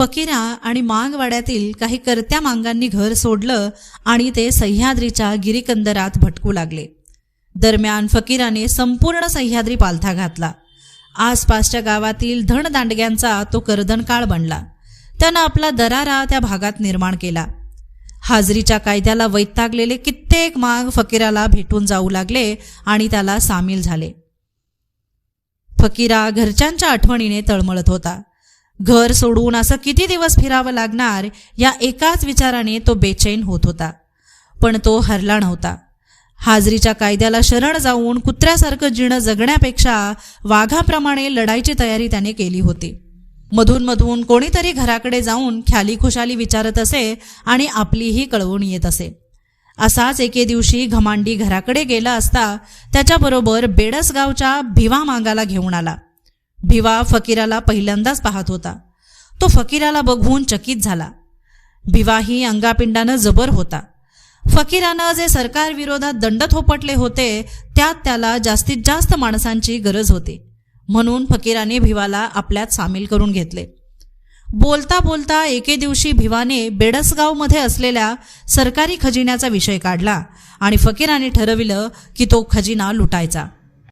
फकीरा आणि मांगवाड्यातील काही करत्या मांगांनी घर सोडलं आणि ते सह्याद्रीच्या गिरीकंदरात भटकू लागले। दरम्यान फकीराने संपूर्ण सह्याद्री पालथा घातला। आसपासच्या गावातील धनदांडग्यांचा तो कर्दनकाळ बनला। त्यानं आपला दरारा त्या भागात निर्माण केला। हाजरीच्या कायद्याला वैतागलेले कित्येक मांग फकीराला भेटून जाऊ लागले आणि त्याला सामील झाले। फकीरा घरच्यांच्या आठवणीने तळमळत होता। घर सोडून असं किती दिवस फिरावं लागणार या एकाच विचाराने तो बेचैन होत होता। पण तो हरला नव्हता। हाजरीच्या कायद्याला शरण जाऊन कुत्र्यासारखं जीणं जगण्यापेक्षा वाघाप्रमाणे लढायची तयारी त्याने केली होती। मधून मधून कोणीतरी घराकडे जाऊन ख्याली खुशाली विचारत असे आणि आपलीही कळवून येत असे। असाच एके दिवशी घमांडी घराकडे गेला असता त्याच्याबरोबर बेडसगावच्या भिवा मांगाला घेऊन आला। भिवा फकीराला पहिल्यांदाच पाहत होता। तो फकीराला बघून चकित झाला। भिवाही अंगापिंडानं जबर होता। फकीरानं जे सरकार विरोधात दंड थोपटले होते त्यात त्याला जास्तीत जास्त माणसांची गरज होती। म्हणून फकीराने भिवाला आपल्यात सामील करून घेतले। बोलता बोलता एके दिवशी भिवाने बेडसगावमध्ये असलेल्या सरकारी खजिन्याचा विषय काढला आणि फकीराने ठरविलं की तो खजिना लुटायचा।